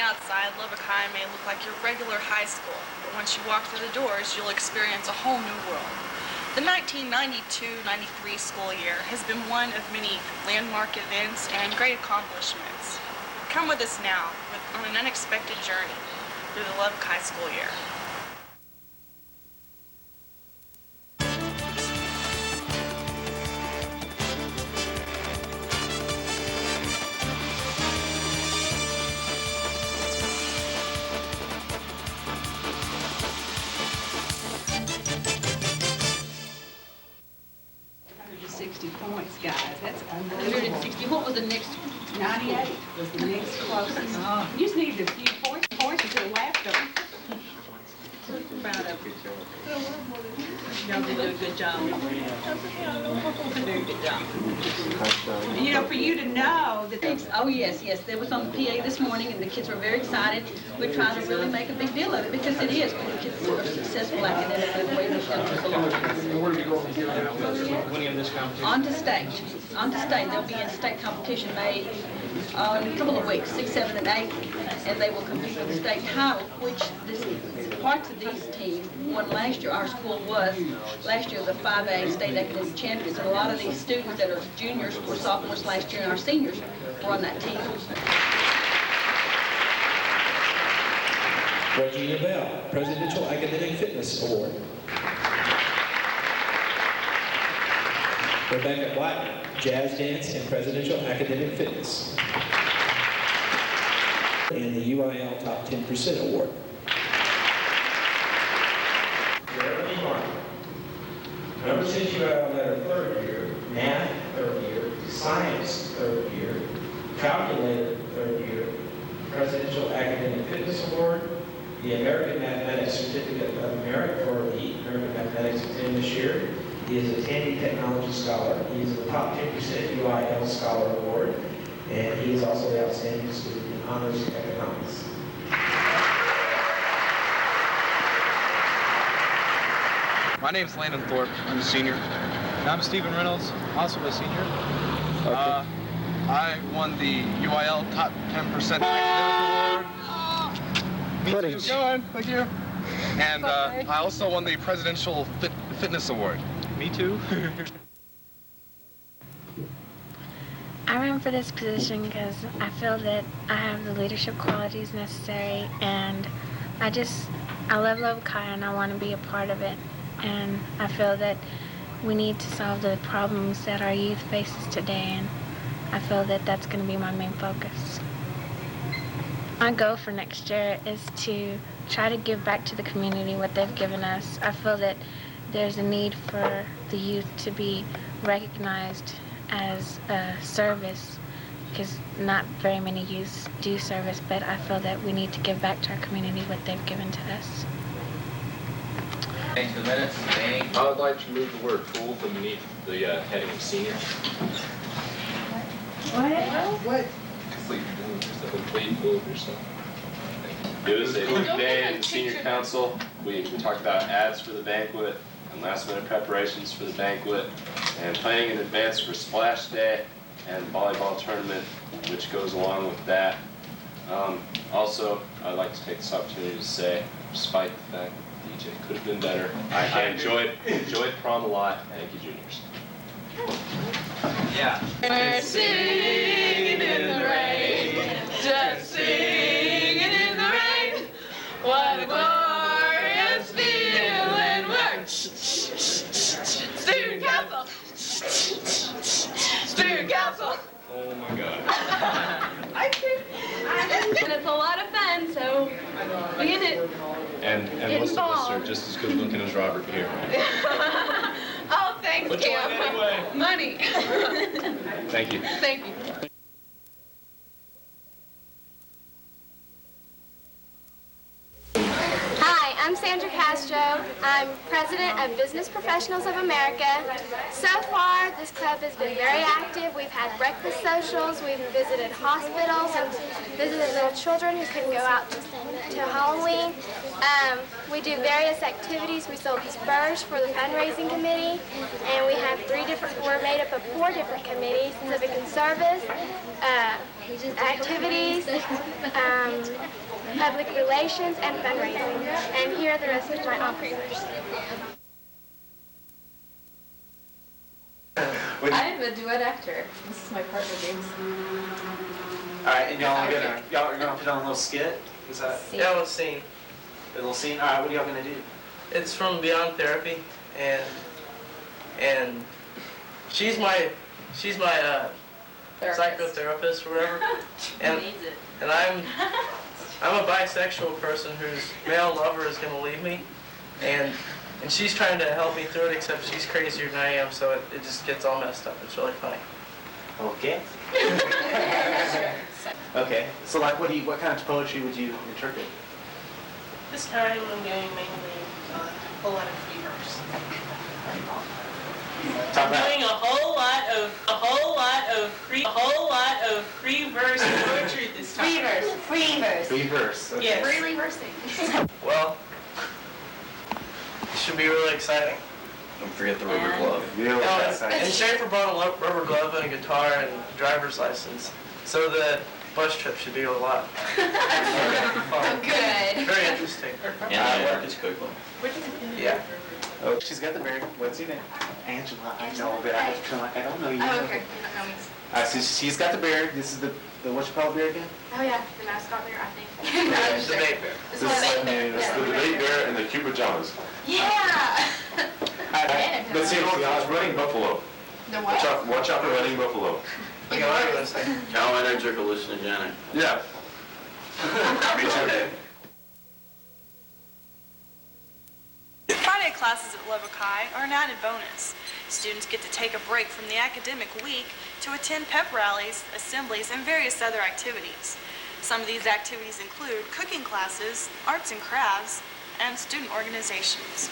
outside, Lubbock High may look like your regular high school, but once you walk through the doors, you'll experience a whole new world. The 1992-93 school year has been one of many landmark events and great accomplishments. Come with us now on an unexpected journey through the Lubbock High School year. Points, guys. That's unbelievable. 160. What was the next? 98 was the next closest. You just needed a few points until laughter. Proud of you. Y'all did do a good job. Very good job. You know, for you to know that they... Oh, yes. They was on the PA this morning, and the kids were very excited. We're trying to really make a big deal of it, because it is when the kids are successful academically the way the shelters are. Where do we go from here now? Winning this competition? On to state. They'll be in state competition May in a couple of weeks, 6, 7, and 8, and they will compete for the state title, which parts of these teams won last year. Our school was last year the 5A state academic champions, and a lot of these students that are juniors were sophomores last year, and our seniors were on that team. Regina Bell, Presidential Academic Fitness Award. Rebecca Black, Jazz Dance and Presidential Academic Fitness. And the UIL Top 10% Award. Jeremy Martin. Number 6 UIL letter 3rd year, math 3rd year, science 3rd year, calculator 3rd year, Presidential Academic Fitness Award, the American Mathematics Certificate of Merit for the American Mathematics exam this year. He is a Tandy Technology Scholar. He is a top 10% UIL Scholar Award, and he is also the outstanding student in honors economics. My name's Landon Thorpe. I'm a senior. And I'm Stephen Reynolds, also a senior. Okay. I won the UIL Top 10% Academic Award. Me too. Go on. Thank you. And I also won the Presidential Fitness Award. Me too. I ran for this position because I feel that I have the leadership qualities necessary, and I love Lubbock High and I want to be a part of it. And I feel that we need to solve the problems that our youth faces today, and I feel that that's going to be my main focus. My goal for next year is to try to give back to the community what they've given us. I feel that there's a need for the youth to be recognized as a service, because not very many youths do service, but I feel that we need to give back to our community what they've given to us. Thanks for the minutes. I would like to move the word pool beneath the heading of senior. What? Complete pool of yourself. It was a big day in the senior council. We talked about ads for the banquet and last minute preparations for the banquet and planning in advance for splash day and volleyball tournament, which goes along with that. Also, I'd like to take this opportunity to say, despite the fact that DJ could have been better, I enjoyed prom a lot. Thank you, juniors. Yeah. We're singing in the rain, just singing in the rain. What a glorious feeling. We're student council. Student council. Oh my God. It's a lot of fun, so we in it. And most of us are just as good looking as Robert here. Oh, thanks, But Cam. anyway. Money. Thank you. Thank you. Hi, I'm Sandra Castro. I'm president of Business Professionals of America. So far, this club has been very active. We've had breakfast socials. We've visited hospitals and visited little children who couldn't go out to Halloween. We do various activities. We sold spurs for the fundraising committee, and we have we're made up of 4 different committees: civic and service, activities, public relations, and fundraising. And here are the rest of my officers. I'm the duet actor. This is my partner, James. All right, and y'all are gonna put on a little skit? Is that Yeah, a little scene. a little scene? All right, what are y'all gonna do? It's from Beyond Therapy, and she's my psychotherapist or whatever. And I'm a bisexual person whose male lover is gonna leave me, and she's trying to help me through it, except she's crazier than I am, so it just gets all messed up. It's really funny. Okay. Okay. So like, what kind of poetry would you interpret? This time I'm doing mainly a whole lot of free verse. Talk about Doing a whole lot of free verse poetry this time. Free verse. free verse. Okay. Yes. Freely versing. Well, it should be really exciting. Don't forget the rubber glove. Really Oh, exciting. and Schaefer bought a rubber glove and a guitar and a driver's license, so the bus trip should be a lot. Fun. Good. Very interesting. And work is quickly. Yeah. Oh, she's got the beard. What's your name? Angela. I know, but I have to feel like I don't know you. Oh, okay. All right, so she's got the beard. This is the what you call the bear again? Oh yeah, the mascot bear, I think. The debate bear. This is like It's the debate bear and the Cuba Johns. Yeah. Let's see. Running buffalo. The what? Watch out for running buffalo. Okay, what are you going to say? Carolina hallucinogenic. Yeah. Me too. Friday classes at Lubbock High are an added bonus. Students get to take a break from the academic week to attend pep rallies, assemblies, and various other activities. Some of these activities include cooking classes, arts and crafts, and student organizations.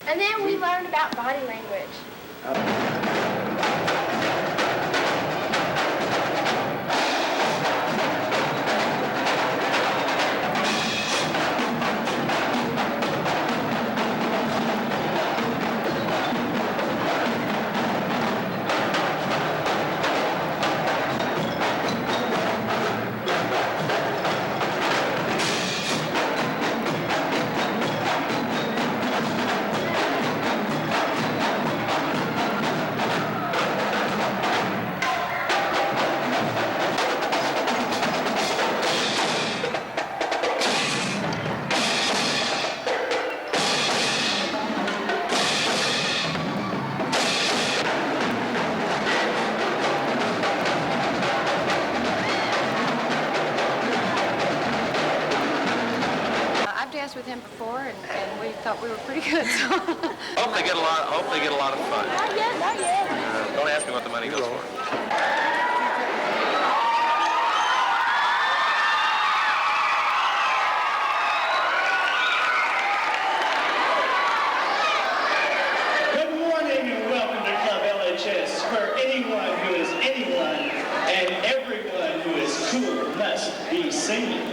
And then we learned about body language. thought we were pretty good. So. Hope they get a lot. Hope they get a lot of fun. Not yet, not yet. Don't ask me what the money goes for. Good morning and welcome to Club LHS, where anyone who is anyone and everyone who is cool must be singing.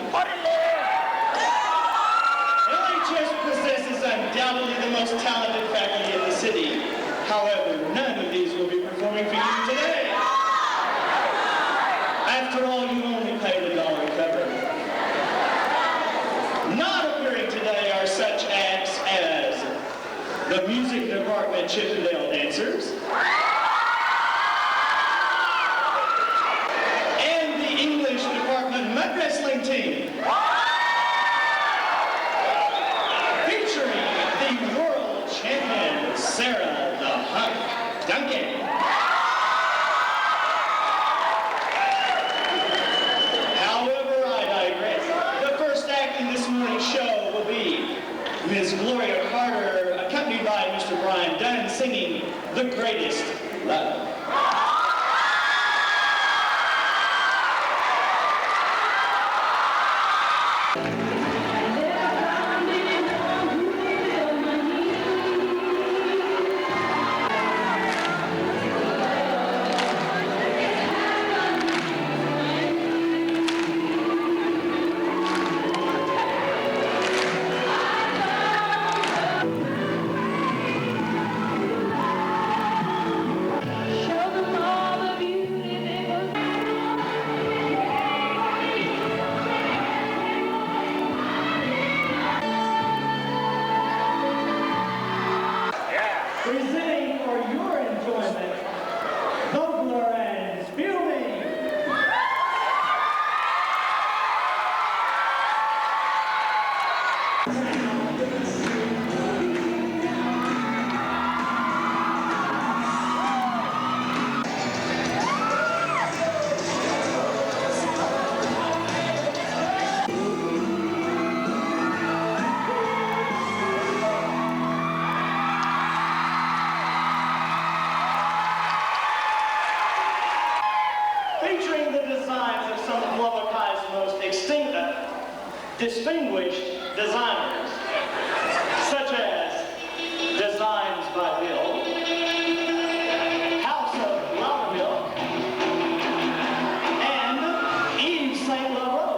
LHS possesses undoubtedly the most talented faculty in the city. However, none of these will be performing for you today. After all, you only paid $1 cover. Not appearing today are such acts as the music department Chippendale Dancers, and the English department mud wrestling team, featuring the world champion Sarah the Hunk Duncan. However, I digress. The first act in this morning's show will be Ms. Gloria Carter, accompanied by Mr. Brian Dunn, singing The Greatest Love. Presenting for your enjoyment, Vogler and Fielding. Featuring the designs of some of Lubbock's most distinguished designers, such as Designs by Bill, House of Louderville, and Yves St. Laurent.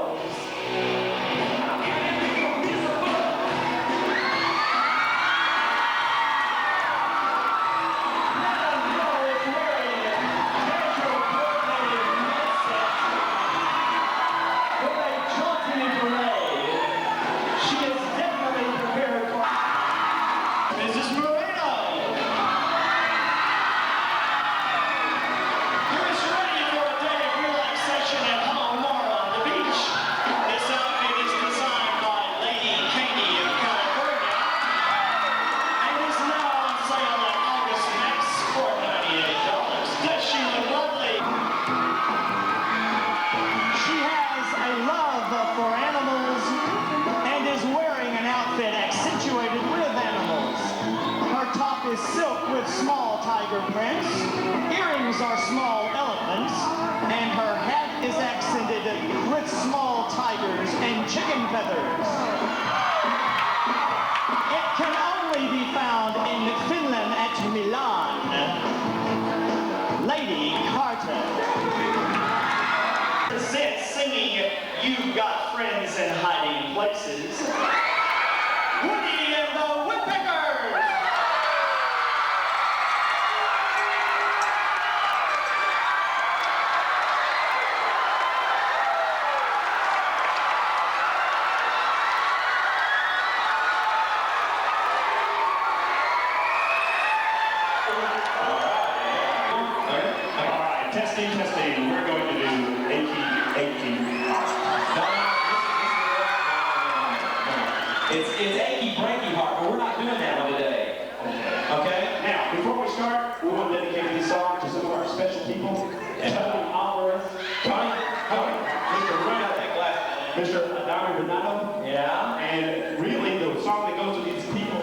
For animals and is wearing an outfit accentuated with animals. Her top is silk with small tiger prints, earrings are small elephants, and her hat is accented with small tigers and chicken feathers. It can only be found in Finland at Milan. Lady Carter. Presents singing You've Got Friends in Hiding Places, Woody and the Woodpeckers! All right, testing, testing. We're going to do achy. It's achy breaky heart, but we're not doing that one today. Okay? Now, before we start, we want to dedicate this song to some of our special people. Tony Alvarez. Tony. Mr. Mr. Adamo Renato. Yeah. And really, the song that goes with these people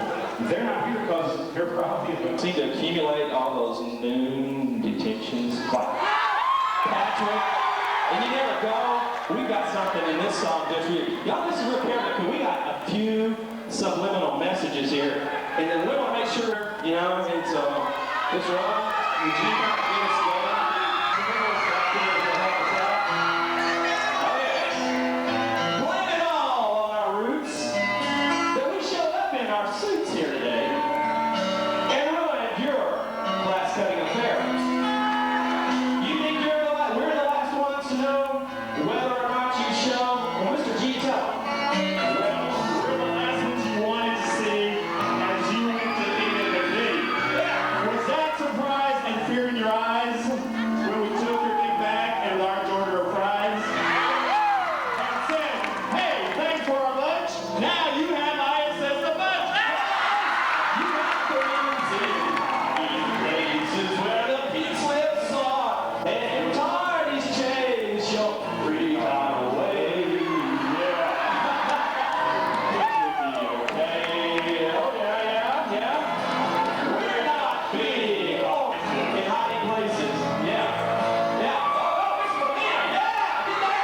We're probably seem to accumulate all those noon detentions. Like Patrick, and you never go. We got something in this song just for you. Y'all, this is real careful because we got a few subliminal messages here, and then we want to make sure, you know, it's wrong. Would you get us going? Oh yes. Blame it all on our roots that we showed up in our suits here today and ruined your class cutting affair. You think we're the last ones to know whether or not you show? Well, Mr. G, tell. Well, we're the last ones you wanted to see as you went to eat at the knee. Yeah. Was that surprise and fear in your eyes when we took your big bag and large order of fries? And said, hey, thanks for our lunch. Now you have ISS a bunch. You have to in places where the peak slips are and parties change your free highway. Yeah. It will be okay. Oh, yeah. We're not big. Oh, in hiding places. Yeah. Oh, it's for me. Yeah, get that.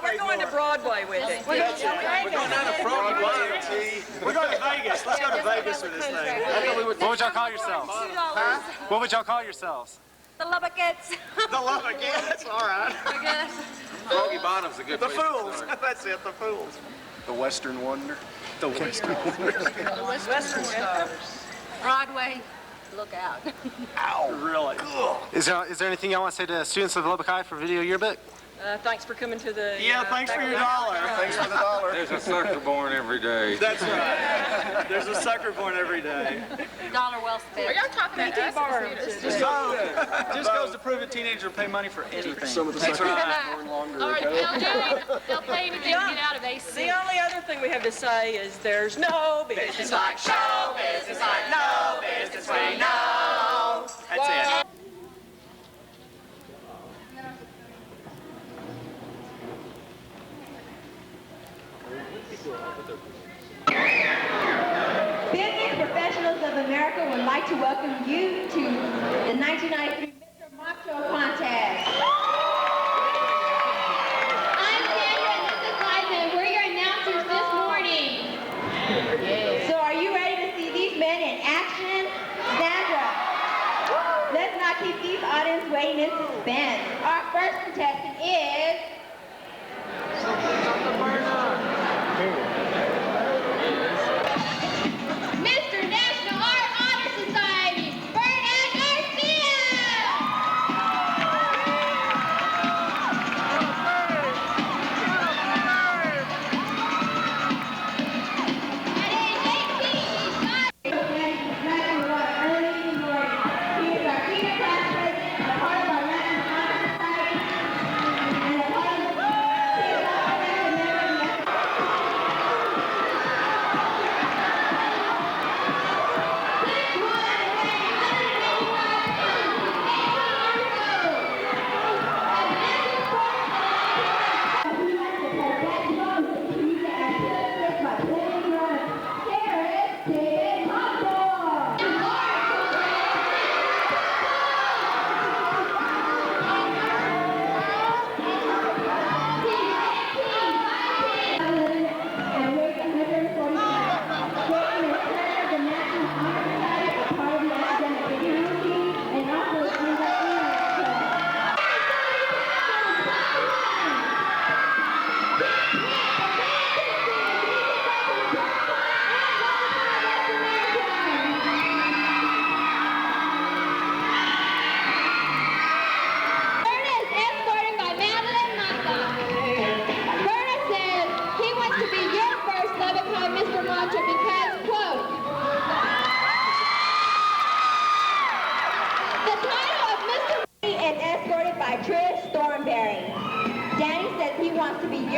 We're going to Broadway with it. We're going down to Broadway. We're going to Vegas. Let's go to Vegas for this thing. What would y'all call yourselves? Huh? What would y'all call yourselves? The Lubbockettes. The Lubbock, all right. Froggy Bottom's a good The place to Fools. start. That's it, the Fools. The Western Wonder. The Western Wonder. Western Stars. Broadway. Look out. Ow. Really? Is there anything y'all want to say to students of Lubbock High for Video Yearbook? Thanks for coming to the... Yeah, thanks for your dollar. Thanks for the dollar. There's a sucker born every day. That's right. There's a sucker born every day. Dollar well spent. Are y'all talking about us? Just goes to prove a teenager will pay money for anything. Some of the suckers born longer Or ago. they'll pay anything to get out of AC. The only other thing we have to say is there's no business like show business like no business we know. That's it. Business Professionals of America would like to welcome you to the 1993 Mr. Macho Contest. I'm Sandra and this is Liza, and we're your announcers this morning. So are you ready to see these men in action? Sandra, let's not keep these audience waiting in suspense. Our first contestant is... Mr. National Art Honor Society, Bernard Garcia!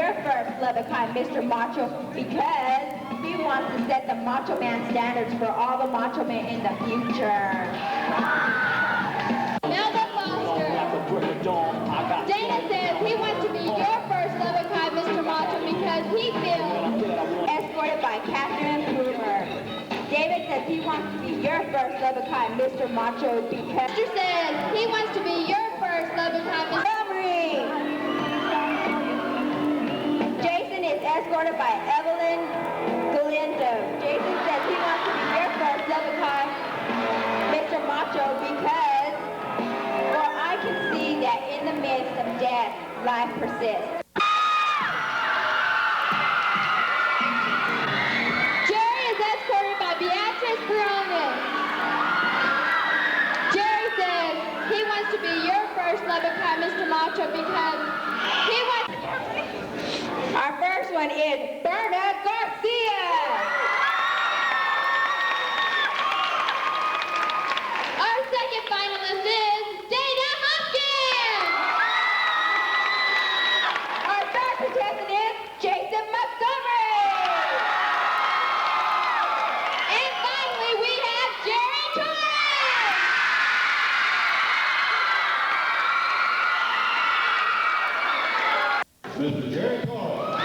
your first Lubbock High Mr. Macho because he wants to set the Macho Man standards for all the Macho Men in the future. Melba Foster. Dana says he wants to be your first Lubbock High Mr. Macho because he feels Escorted by Catherine Plumer. David says he wants to be your first Lubbock High Mr. Macho because... Esther says he wants to be your first Lubbock High Mr. Montgomery. Jason is escorted by Evelyn Galindo. Jason says he wants to be your first Lubbock High Mr. Macho because, for I can see that in the midst of death, life persists. Jerry is escorted by Beatrice Peronis. Jerry says he wants to be your first Lubbock High Mr. Macho because he wants... Our first one is Berna Garcia. Our second finalist is Dana Hopkins. Our third contestant is Jason Montgomery. And finally, we have Jerry Torres. Mr. Jerry Torres.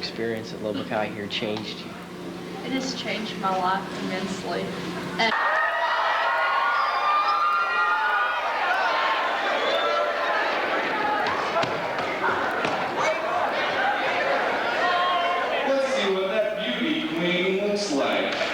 experience at Lubbock High here changed you? It has changed my life immensely. And Let's see what that beauty queen looks like.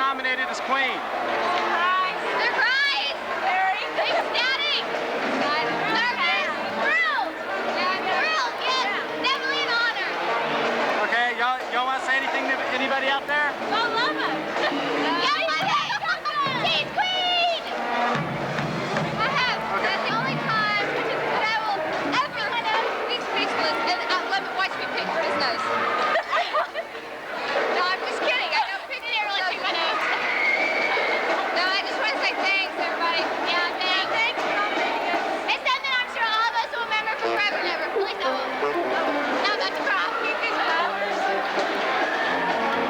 nominated as queen? Surprise! Surprise! Very ecstatic! Thrilled! Thrilled, yes! Definitely an honor! Okay, y'all want to say anything to anybody out there? Go Lubbock! She's queen! I have. That's the only time that I will ever be speechless and Lubbock watch me pick for his nose. No, I'm just kidding. I don't pick it really pick my nose. No, I just want to say thanks, everybody. Yeah, thanks. It's something I'm sure all of us will remember for forever and ever. Please don't. Now about to cry.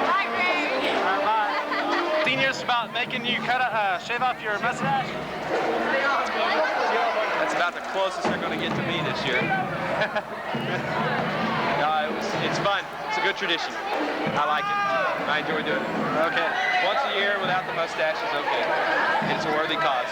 Bye, Ray. Bye. Seniors, about making you shave off your mustache? That's about the closest they're going to get to me this year. No, it's fun. It's a good tradition. I like it. I enjoy doing it. Okay. Once a year without the mustache is okay. It's a worthy cause.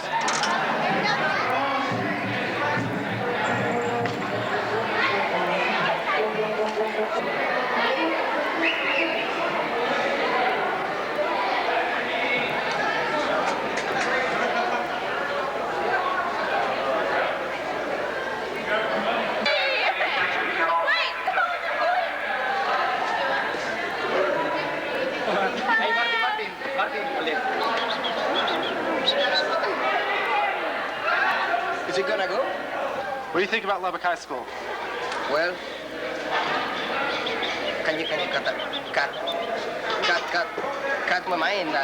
Is it gonna go? What do you think about Lubbock High School? Well, can you cut my mind?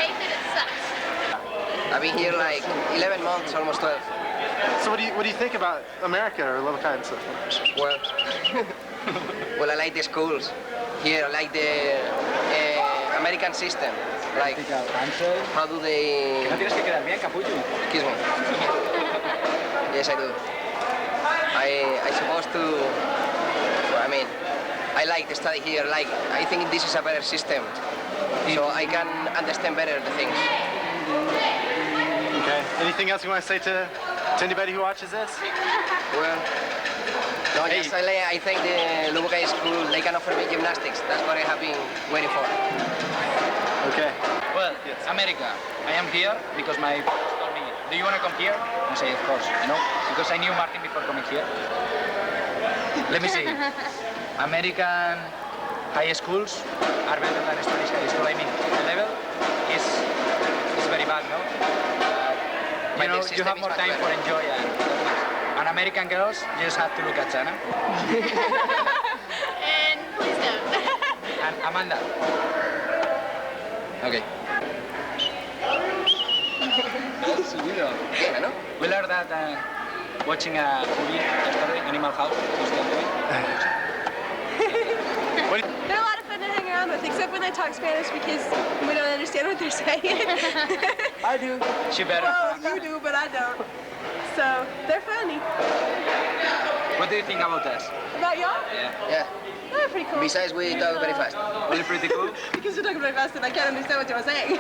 I've been here like 11 months, almost 12. So what do you think about America or Lubbock High and so forth? Well, well, I like the schools here. I like the American system. Like, how do they? Excuse me. Yes, I do. I supposed to. Well, I mean, I like to study here. Like, I think this is a better system, so I can understand better the things. Okay. Anything else you want to say to anybody who watches this? Well, no, yes, I think the Lubbock High School, they can offer me gymnastics. That's what I have been waiting for. Okay. Well, America. I am here because my boss told me, do you want to come here? I say, of course, because I knew Martin before coming here. Let me see. American high schools are better than Spanish high school. I mean, the level is very bad, no? You have more time for enjoy and American girls just have to look at Jana. And please don't. And Amanda. Okay. We learned that watching a movie yesterday, Animal House. They're a lot of fun to hang around with, except when they talk Spanish because we don't understand what they're saying. I do. She better. Well, you do, but I don't. So, they're funny. What do you think about us? About y'all? Yeah. They're pretty cool. Besides, we talk very fast. Really pretty cool? Because you're talking very fast and I can't understand what you're saying.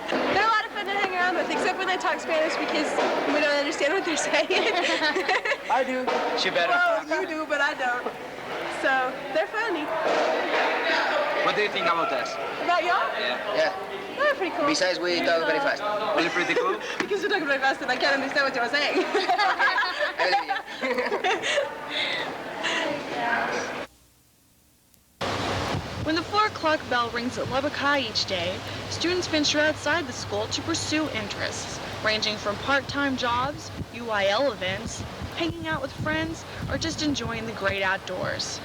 They're a lot of fun to hang around with, except when they talk Spanish because we don't understand what they're saying. I do. She better. Well, you do, but I don't. So, they're funny. What do you think about us? About y'all? Yeah. They're pretty cool. Besides, we talk very fast. Really pretty cool? Because you're talking very fast and I can't understand what you're saying. When the 4 o'clock bell rings at Lubbock High each day, students venture outside the school to pursue interests, ranging from part-time jobs, UIL events, hanging out with friends, or just enjoying the great outdoors.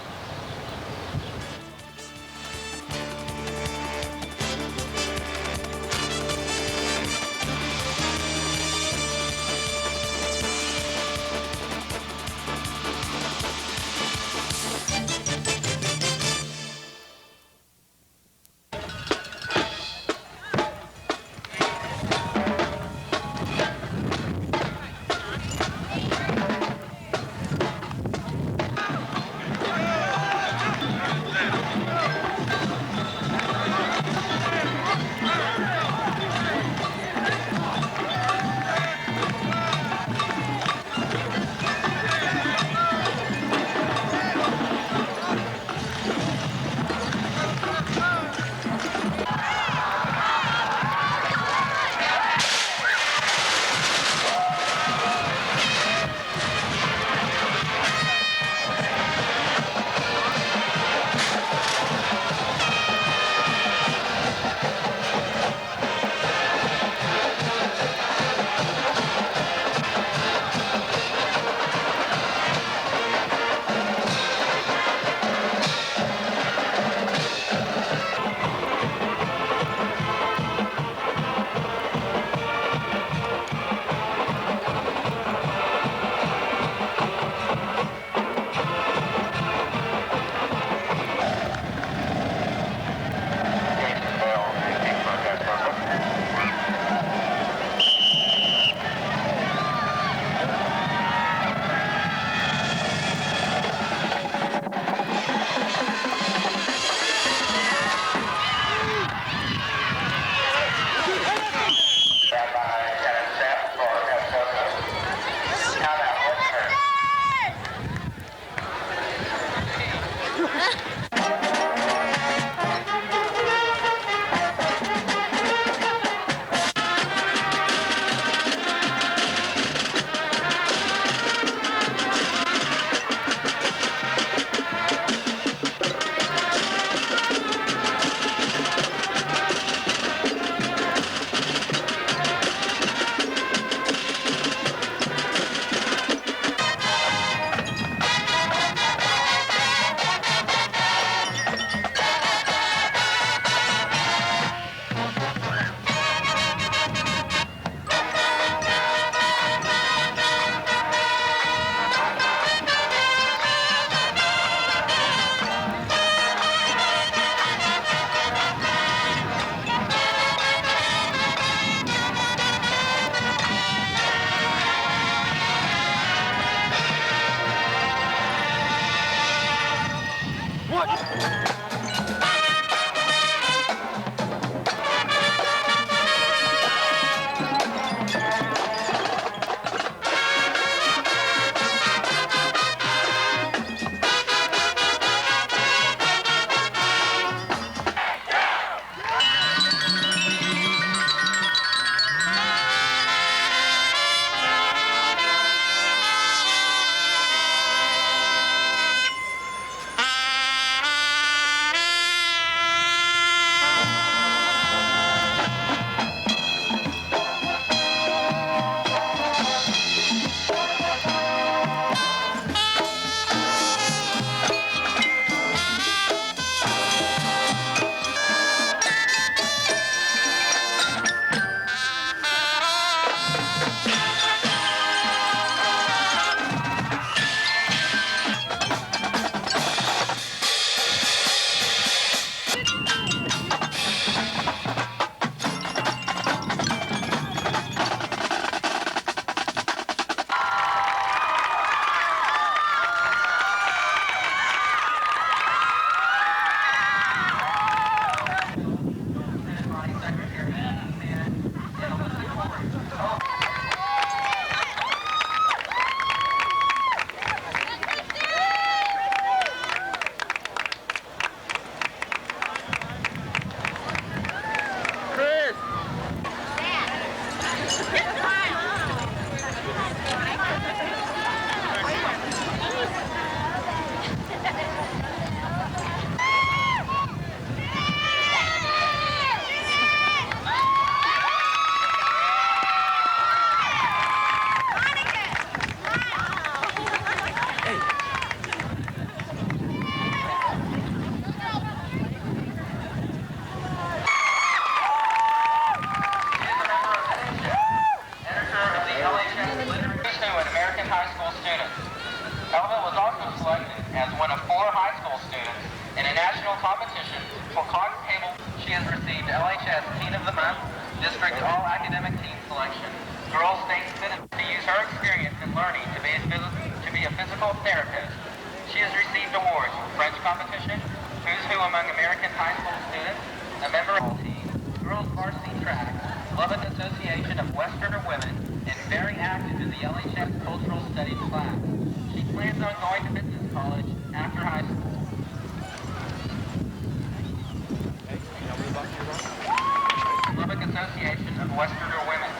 She has received LHS Teen of the Month, District All Academic Team Selection, Girls State Citizen, to use her experience in learning to be a physical therapist. She has received awards for French competition, Who's Who Among American High School Students, a member of the team, Girls Varsity Track, Lubbock Association of Westerner Women, and very active in the LHS Cultural Studies class. She plans on going to business college after high school. Lubbock Association of Westerner Women.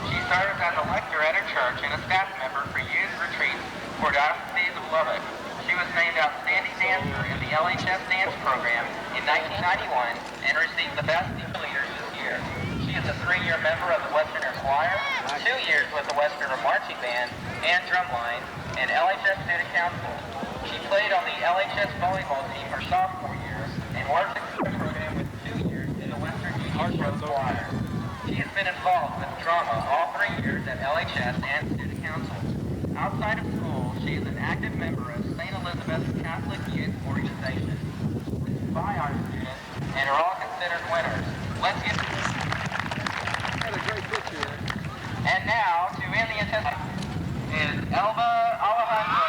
She serves as a lector at her church and a staff member for youth retreats for Diocese of Lubbock. She was named Outstanding Dancer in the LHS Dance Program in 1991 and received the Best Leaders this year. She is a 3-year member of the Westerner Choir, 2 years with the Westerner Marching Band and Drumline, and LHS Student Council. She played on the LHS volleyball team her sophomore year and worked in the program with 2 years in the Western Union Pro Choir. She has been involved with drama all 3 years at LHS and Student Council. Outside of school, she is an active member of St. Elizabeth's Catholic Youth Organization. By our students, and are all considered winners. Let's get Had a great picture. And now, to end the attendance, is Elba Alejandro.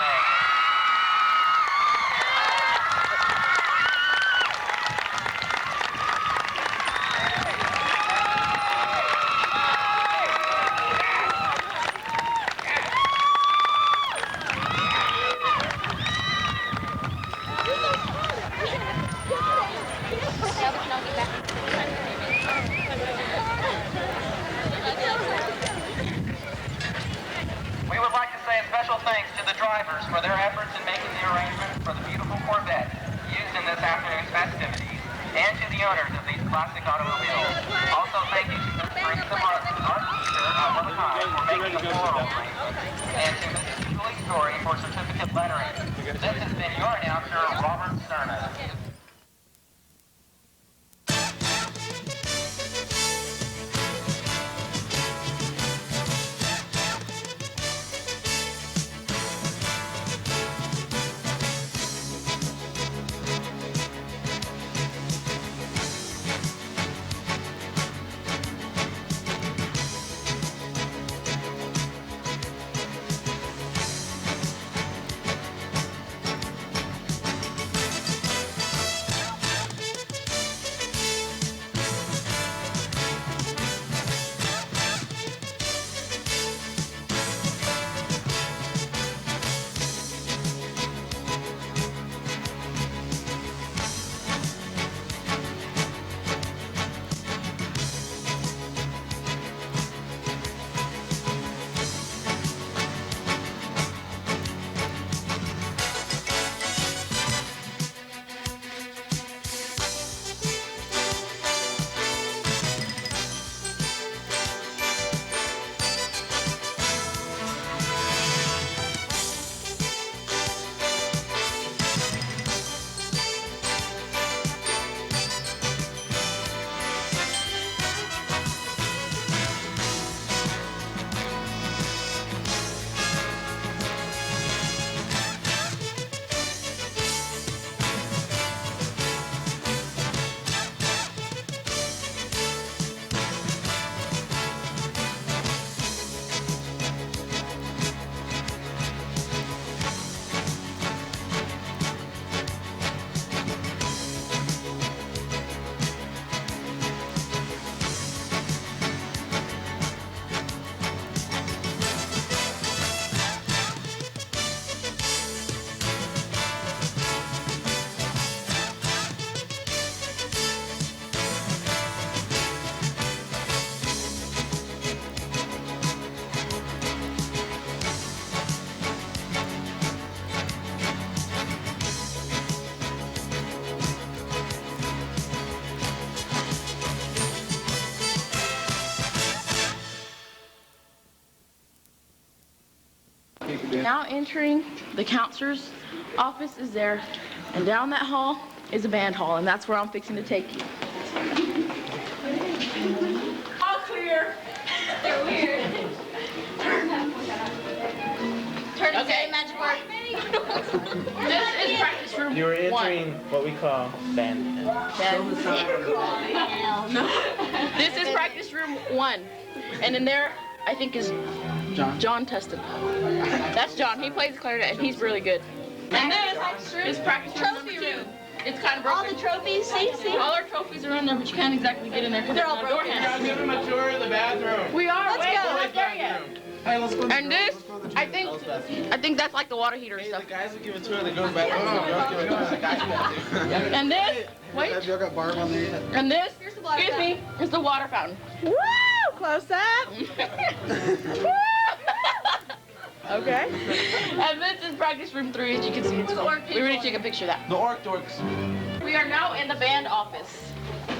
We would like to say a special thanks to the drivers for their efforts in making the arrangements for the beautiful Corvette used in this afternoon's festivities, and to the owners of these classic automobiles. Also, thank you to Ms. Teresa Martin, our teacher at Lubbock High, for making the floral arrangements, and to Mrs. Julie Story for certificate lettering. This has been your announcer, Robert Cerna. Now entering the counselor's office is there, and down that hall is a band hall, and that's where I'm fixing to take you. All clear. They're weird. Turn and say magic word. This is practice room You were entering one. what we call band. This is practice room 1. And in there, I think is John Tustin. That's John. He plays clarinet and he's really good. And this is practice room number 2. It's kind of broken. All the trophies, see? All our trophies are in there, but you can't exactly get in there because They're all broken. Give them a tour of the bathroom. We are. Let's Wait, go. we're not there yet. Hey, let's go. And this, I think that's like the water heater and stuff. The guys will give a tour of the girls' bathroom. And this, wait. Have y'all got Barb on there yet? And this, excuse me, is the water fountain. Woo! Close up. Okay. And this is practice room 3, as you can see. It's full. We already took a picture of that. The orc dorks. We are now in the band office.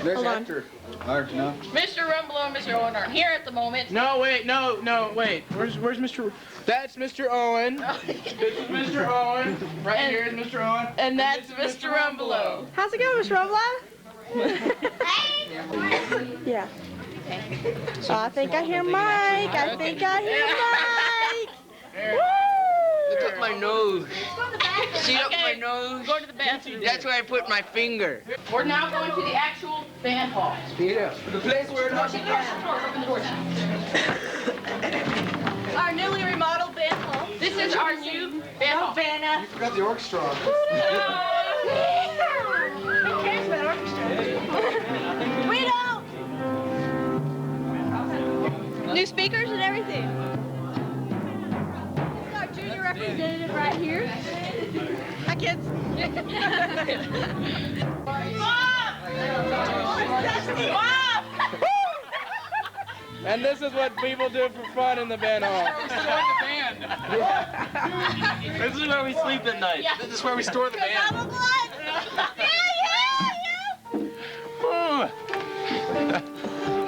There's Hector. Or, no. Mr. Rumbelow and Mr. Owen aren't here at the moment. No, wait, no, wait. Where's Mr. That's Mr. Owen. This is Mr. Owen. Right here is Mr. Owen. And that's Mr. Rumbelow. How's it going, Mr. Rumbelow? Yeah. Oh, I think I hear Mike. I think I hear Mike. Woo! Look at my nose. See up my nose? Go to the bathroom. That's where I put my finger. We're now going to the actual band hall. Speed up. The place where it Open the doors. Our newly remodeled band hall. This is our new band hall. Vanna. You forgot the orchestra. Who cares about orchestra? We don't. New speakers and everything. This is our junior representative right here. Hi, kids. Mom! And this is what people do for fun in the band hall. This is where we sleep at night. Yeah. This is where we store the band. Yeah.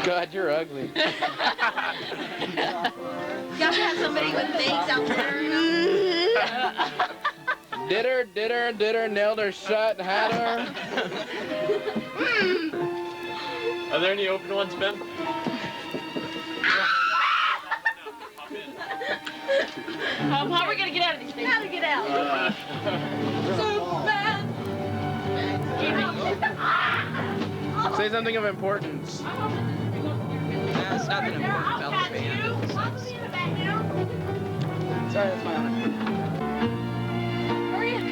God, you're ugly. Y'all should have somebody with legs out there. Did her, nailed her shut, had her. Are there any open ones, Ben? How are we going to get out of these things? How to get out? Superman. Say something of importance. It's nothing important about the band. Sorry, that's my honor. Hurry up.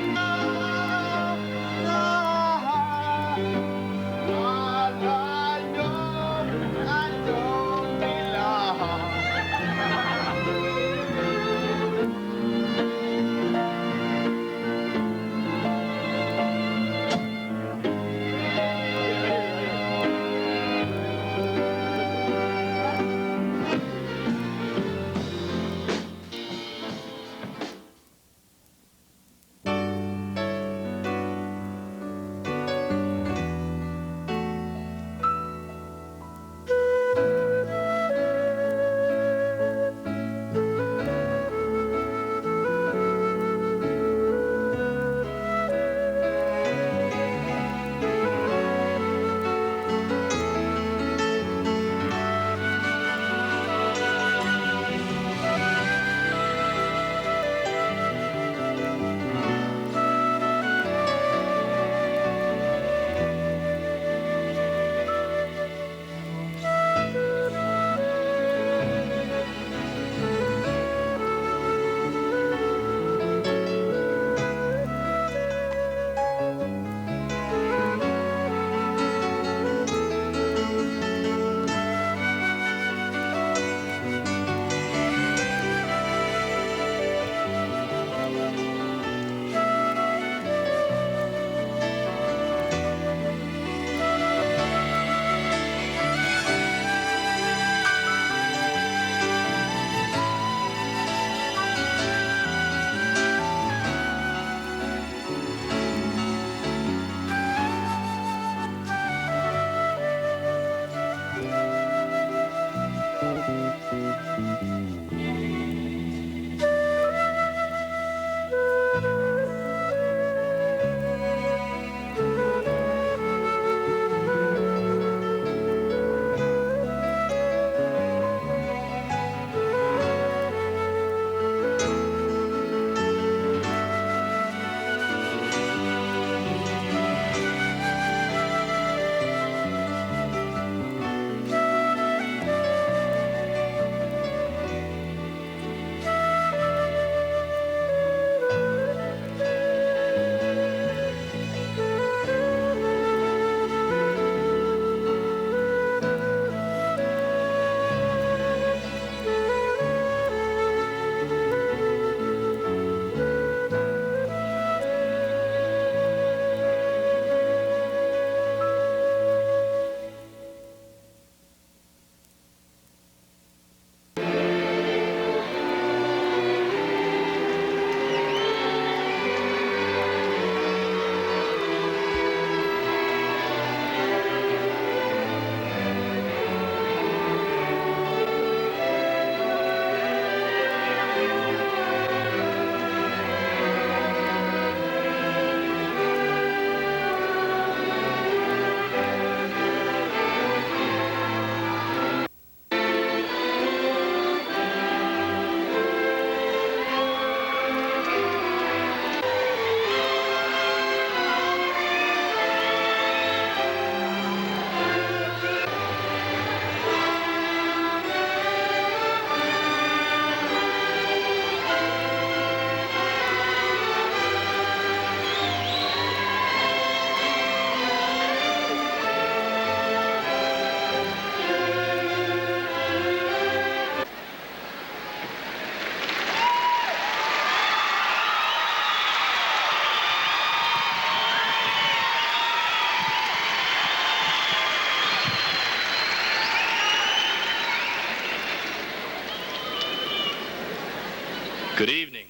Good evening.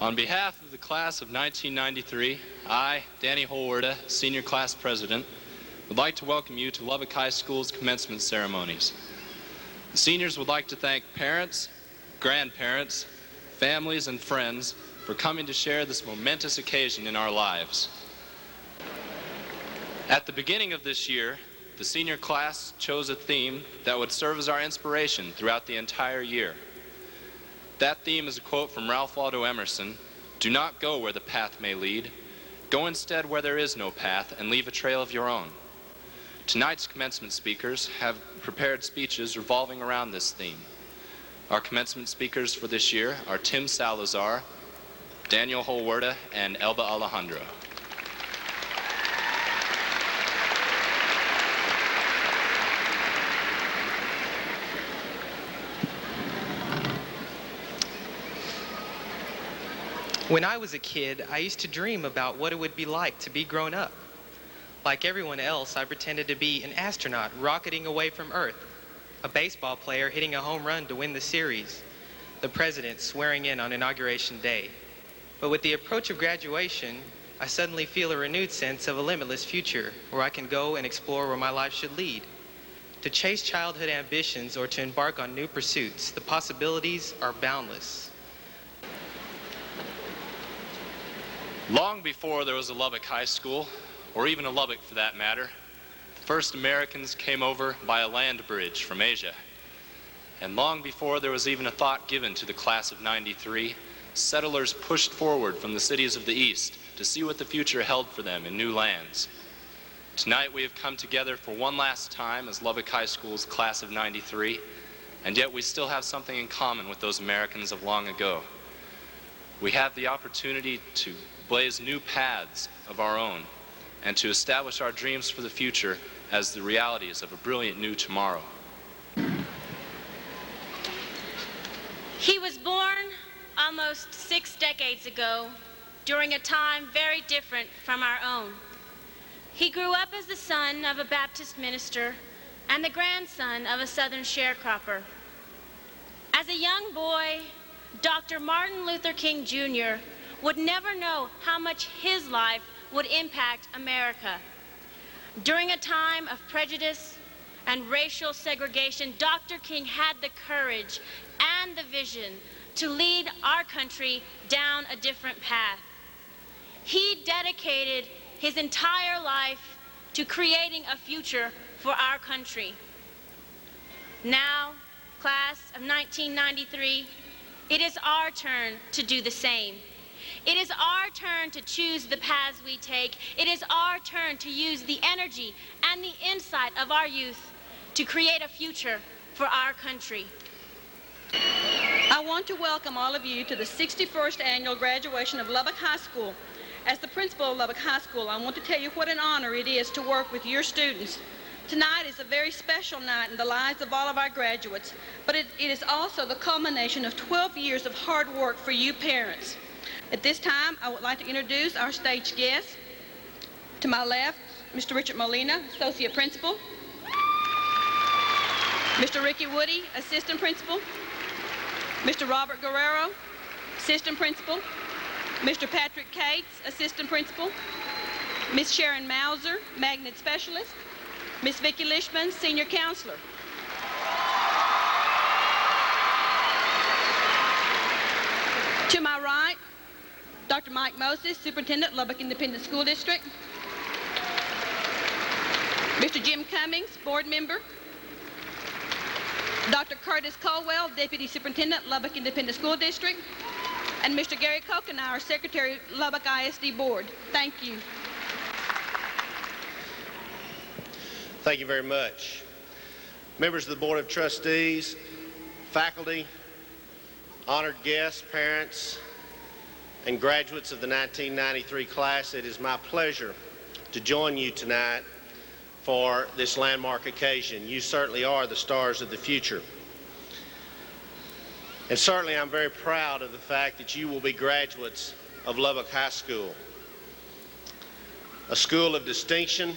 On behalf of the class of 1993, I, Danny Holwerda, Senior Class President, would like to welcome you to Lubbock High School's commencement ceremonies. The seniors would like to thank parents, grandparents, families, and friends for coming to share this momentous occasion in our lives. At the beginning of this year, the senior class chose a theme that would serve as our inspiration throughout the entire year. That theme is a quote from Ralph Waldo Emerson: "Do not go where the path may lead. Go instead where there is no path and leave a trail of your own." Tonight's commencement speakers have prepared speeches revolving around this theme. Our commencement speakers for this year are Tim Salazar, Daniel Holwerda, and Elba Alejandro. When I was a kid, I used to dream about what it would be like to be grown up. Like everyone else, I pretended to be an astronaut rocketing away from Earth, a baseball player hitting a home run to win the series, the president swearing in on Inauguration Day. But with the approach of graduation, I suddenly feel a renewed sense of a limitless future where I can go and explore where my life should lead. To chase childhood ambitions or to embark on new pursuits, the possibilities are boundless. Long before there was a Lubbock High School, or even a Lubbock for that matter, the first Americans came over by a land bridge from Asia. And long before there was even a thought given to the class of '93, settlers pushed forward from the cities of the East to see what the future held for them in new lands. Tonight we have come together for one last time as Lubbock High School's class of '93, and yet we still have something in common with those Americans of long ago. We have the opportunity to blaze new paths of our own and to establish our dreams for the future as the realities of a brilliant new tomorrow. He was born almost 6 decades ago during a time very different from our own. He grew up as the son of a Baptist minister and the grandson of a Southern sharecropper. As a young boy, Dr. Martin Luther King Jr. would never know how much his life would impact America. During a time of prejudice and racial segregation, Dr. King had the courage and the vision to lead our country down a different path. He dedicated his entire life to creating a future for our country. Now, class of 1993, it is our turn to do the same. It is our turn to choose the paths we take. It is our turn to use the energy and the insight of our youth to create a future for our country. I want to welcome all of you to the 61st annual graduation of Lubbock High School. As the principal of Lubbock High School, I want to tell you what an honor it is to work with your students. Tonight is a very special night in the lives of all of our graduates, but it is also the culmination of 12 years of hard work for you parents. At this time, I would like to introduce our stage guests. To my left, Mr. Richard Molina, Associate Principal. Mr. Ricky Woody, Assistant Principal. Mr. Robert Guerrero, Assistant Principal. Mr. Patrick Cates, Assistant Principal. Ms. Sharon Mauser, Magnet Specialist. Ms. Vicki Lishman, Senior Counselor. To my right, Dr. Mike Moses, Superintendent, Lubbock Independent School District. Mr. Jim Cummings, Board Member. Dr. Curtis Colwell, Deputy Superintendent, Lubbock Independent School District. And Mr. Gary Kokenauer, Secretary, Lubbock ISD Board. Thank you. Thank you very much. Members of the Board of Trustees, faculty, honored guests, parents, and graduates of the 1993 class, it is my pleasure to join you tonight for this landmark occasion. You certainly are the stars of the future. And certainly I'm very proud of the fact that you will be graduates of Lubbock High School, a school of distinction,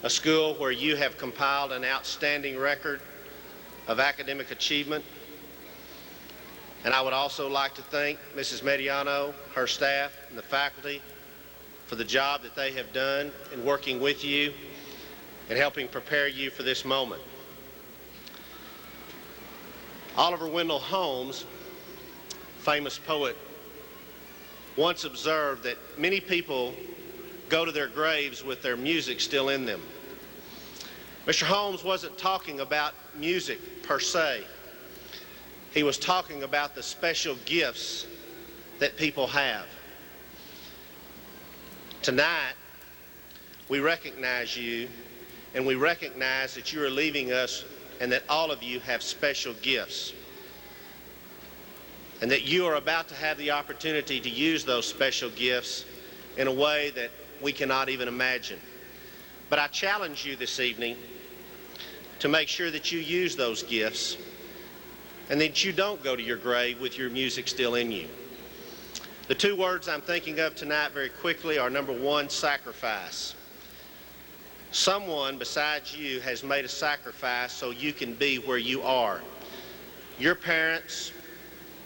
a school where you have compiled an outstanding record of academic achievement, And I would also like to thank Mrs. Mediano, her staff, and the faculty for the job that they have done in working with you and helping prepare you for this moment. Oliver Wendell Holmes, famous poet, once observed that many people go to their graves with their music still in them. Mr. Holmes wasn't talking about music per se. He was talking about the special gifts that people have. Tonight, we recognize you, and we recognize that you are leaving us and that all of you have special gifts, and that you are about to have the opportunity to use those special gifts in a way that we cannot even imagine. But I challenge you this evening to make sure that you use those gifts and that you don't go to your grave with your music still in you. The two words I'm thinking of tonight very quickly are, number one, sacrifice. Someone besides you has made a sacrifice so you can be where you are. Your parents,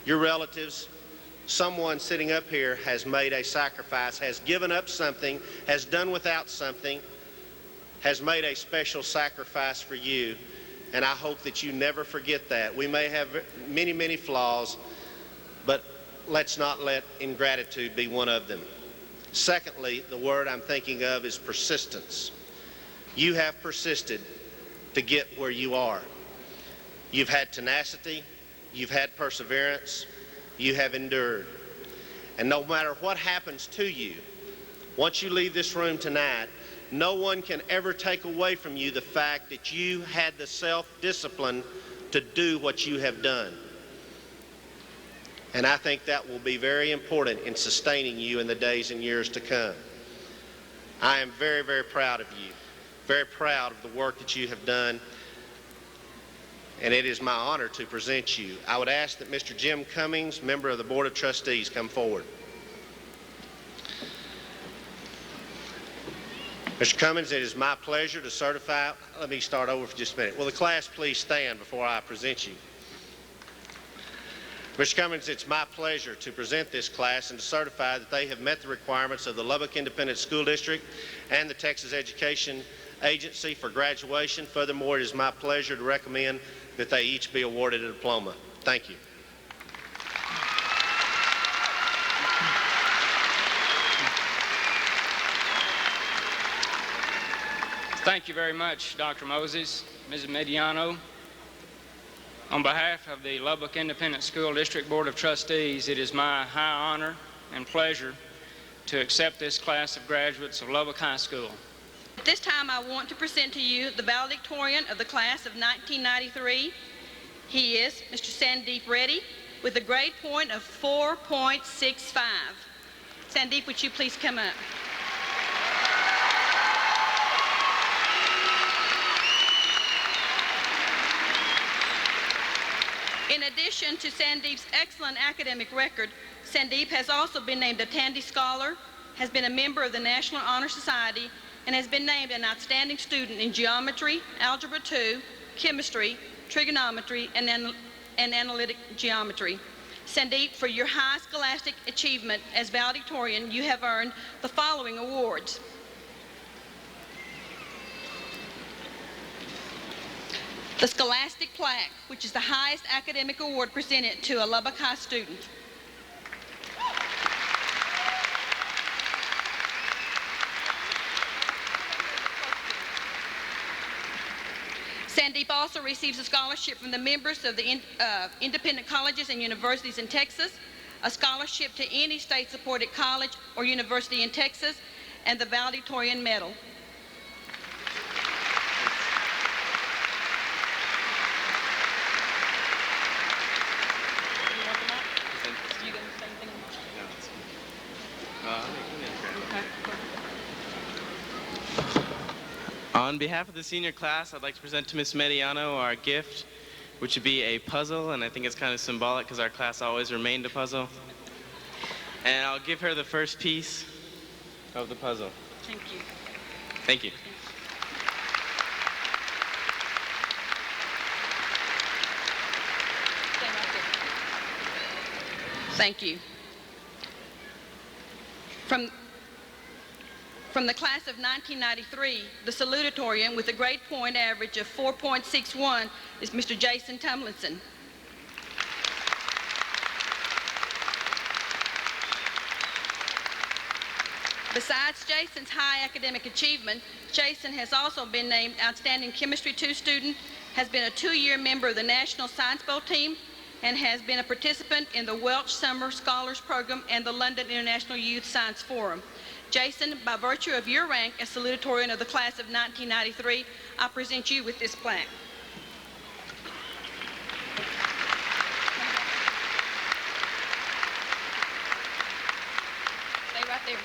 your relatives, someone sitting up here has made a sacrifice, has given up something, has done without something, has made a special sacrifice for you. And I hope that you never forget that. We may have many, many flaws, but let's not let ingratitude be one of them. Secondly, the word I'm thinking of is persistence. You have persisted to get where you are. You've had tenacity, you've had perseverance, you have endured. And no matter what happens to you, once you leave this room tonight, no one can ever take away from you the fact that you had the self-discipline to do what you have done. And I think that will be very important in sustaining you in the days and years to come. I am very, very proud of you, very proud of the work that you have done, and it is my honor to present you. I would ask that Mr. Jim Cummings, member of the Board of Trustees, come forward. Mr. Cummings, it is my pleasure to certify. Let me start over for just a minute. Will the class please stand before I present you? Mr. Cummings, it's my pleasure to present this class and to certify that they have met the requirements of the Lubbock Independent School District and the Texas Education Agency for graduation. Furthermore, it is my pleasure to recommend that they each be awarded a diploma. Thank you. Thank you very much, Dr. Moses, Mrs. Mediano. On behalf of the Lubbock Independent School District Board of Trustees, it is my high honor and pleasure to accept this class of graduates of Lubbock High School. At this time, I want to present to you the valedictorian of the class of 1993. He is Mr. Sandeep Reddy with a grade point of 4.65. Sandeep, would you please come up? In addition to Sandeep's excellent academic record, Sandeep has also been named a Tandy Scholar, has been a member of the National Honor Society, and has been named an outstanding student in geometry, algebra 2, chemistry, trigonometry, and analytic geometry. Sandeep, for your high scholastic achievement as valedictorian, you have earned the following awards. The Scholastic Plaque, which is the highest academic award presented to a Lubbock High student. Sandeep also receives a scholarship from the members of the independent colleges and universities in Texas, a scholarship to any state-supported college or university in Texas, and the valedictorian medal. On behalf of the senior class, I'd like to present to Ms. Mediano our gift, which would be a puzzle, and I think it's kind of symbolic because our class always remained a puzzle. And I'll give her the first piece of the puzzle. Thank you. Thank you. Stand right there. Thank you. From the class of 1993, the salutatorian with a grade point average of 4.61 is Mr. Jason Tumlinson. Besides Jason's high academic achievement, Jason has also been named Outstanding Chemistry 2 student, has been a 2-year member of the National Science Bowl team, and has been a participant in the Welch Summer Scholars Program and the London International Youth Science Forum. Jason, by virtue of your rank as salutatorian of the class of 1993, I present you with this plaque. Stay right there.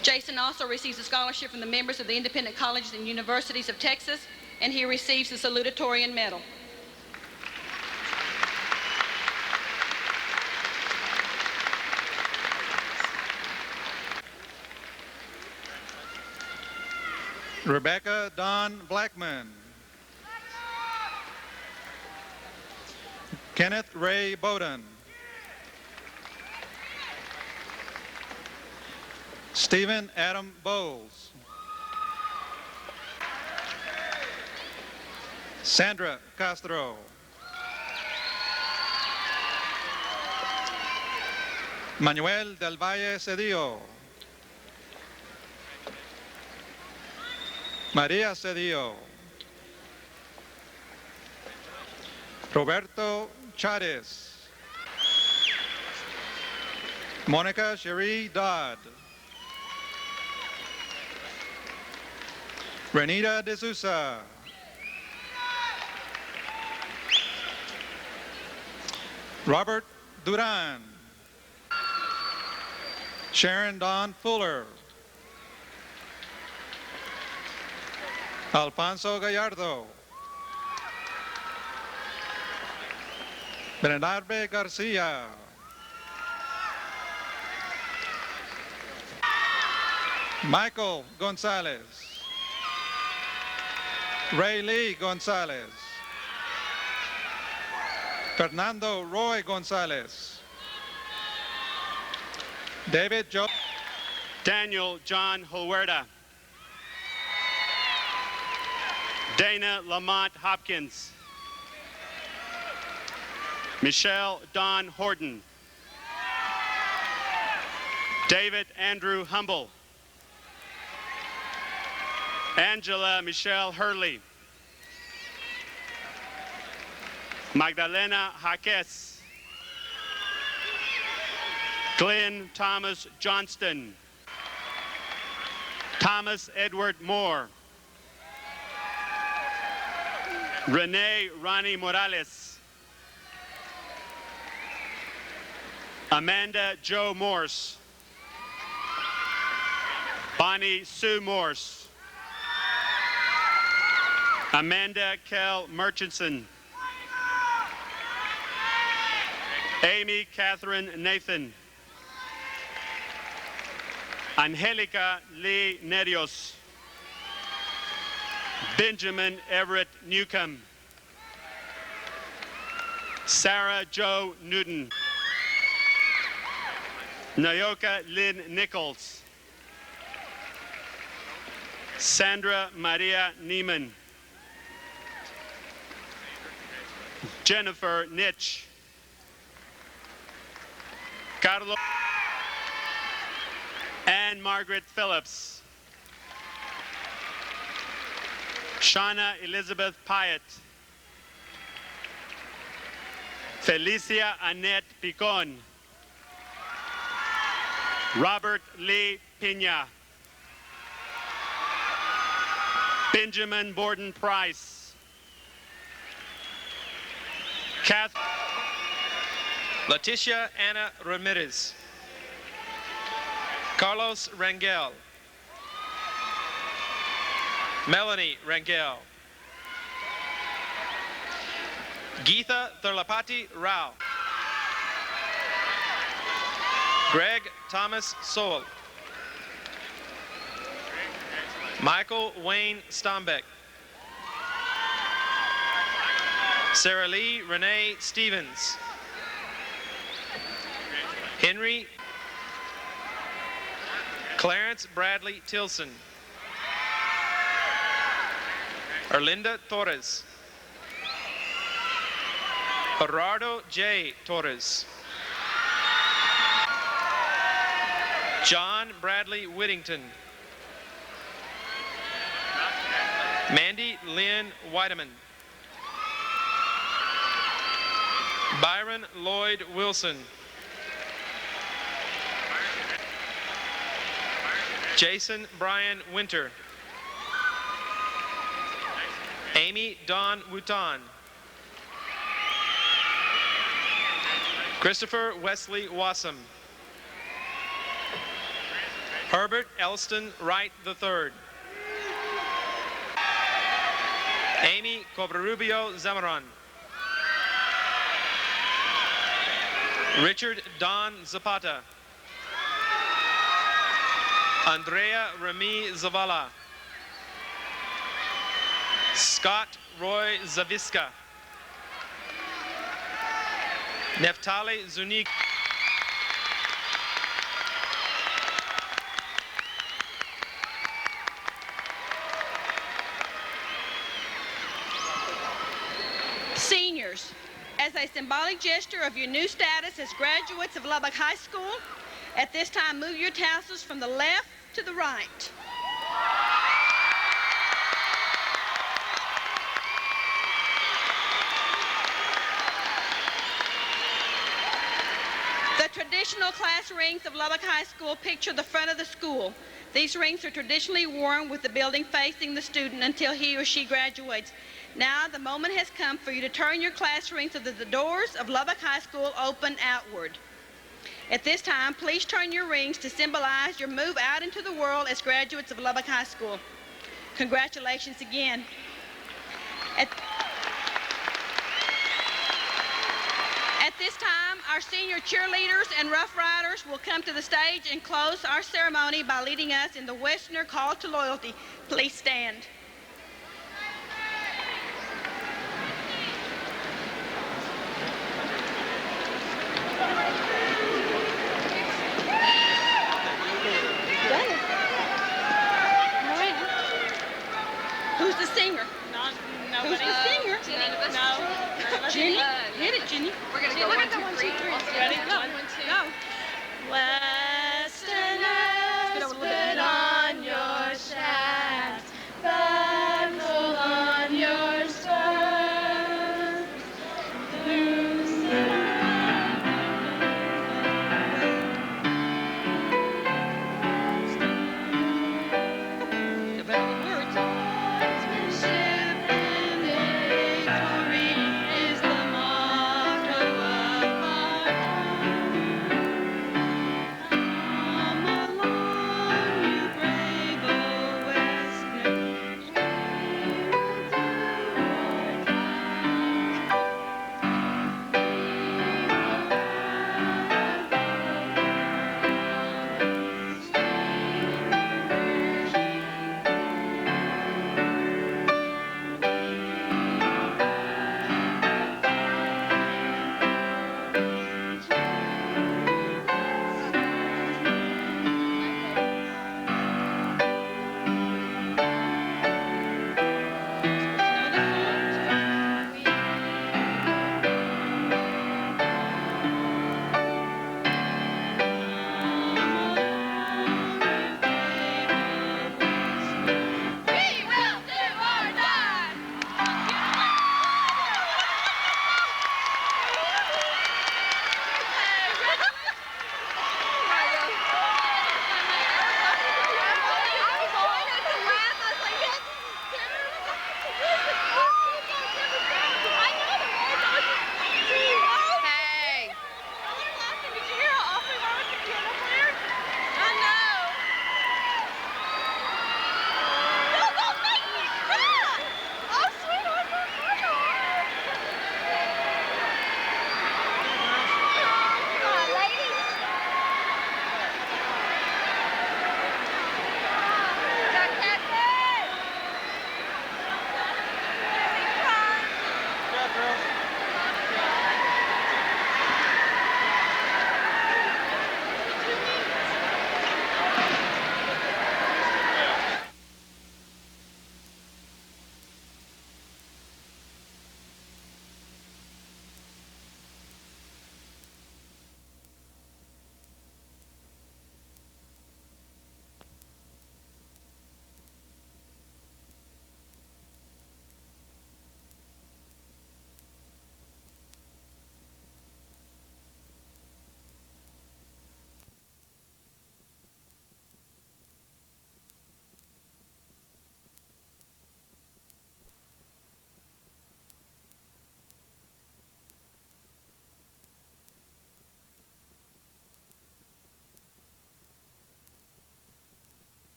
Jason also receives a scholarship from the members of the Independent Colleges and Universities of Texas, and he receives the salutatorian medal. Rebecca Dawn Blackman. Kenneth Ray Bowden. Stephen Adam Bowles. Sandra Castro. Manuel del Valle Cedillo. María Cedillo. Roberto Chávez. Monica Cherie Dodd. Renita de Sousa. Robert Duran. Sharon Dawn Fuller. Alfonso Gallardo. Bernardo Garcia. Michael Gonzalez. Ray Lee Gonzalez. Fernando Roy Gonzalez. David Joe. Daniel John Huerta. Dana Lamont Hopkins. Michelle Dawn Horton. David Andrew Humble. Angela Michelle Hurley. Magdalena Jaques. Glenn Thomas Johnston. Thomas Edward Moore. Renee Ronnie Morales. Amanda Joe Morse. Bonnie Sue Morse. Amanda Kell Murchison. Amy Catherine Nathan. Angelica Lee Nerios. Benjamin Everett Newcomb. Sarah Jo Newton. Nayoka Lynn Nichols. Sandra Maria Neiman. Jennifer Nitch. Carlos and Margaret Phillips. Shauna Elizabeth Pyatt. Felicia Annette Picon. Robert Lee Pina. Benjamin Borden Price. Leticia Ana Ramirez. Carlos Rangel. Melanie Rangel. Geetha Thurlapati Rao. Greg Thomas Soul. Michael Wayne Stombeck. Sarah Lee Renee Stevens. Henry Clarence Bradley Tilson. Erlinda Torres. Gerardo J. Torres. John Bradley Whittington. Mandy Lynn Whiteman. Byron Lloyd Wilson. Jason Brian Winter. Amy Dawn Wooton. Christopher Wesley Wassam. Herbert Elston Wright III. Amy Cobrarubio Zamaron. Richard Don Zapata. Andrea Remy Zavala. Scott Roy Zaviska. Neftali Zunik. Seniors, as a symbolic gesture of your new status as graduates of Lubbock High School, at this time move your tassels from the left to the right. The traditional class rings of Lubbock High School picture the front of the school. These rings are traditionally worn with the building facing the student until he or she graduates. Now the moment has come for you to turn your class rings so that the doors of Lubbock High School open outward. At this time, please turn your rings to symbolize your move out into the world as graduates of Lubbock High School. Congratulations again. At this time, our senior cheerleaders and Rough Riders will come to the stage and close our ceremony by leading us in the Westerner Call to Loyalty. Please stand. Who's the singer? Nobody. Who's the singer? No. Jenny? Hit it, Jenny. We're going to go 1, 2, 3. Ready? Go. Go. Well.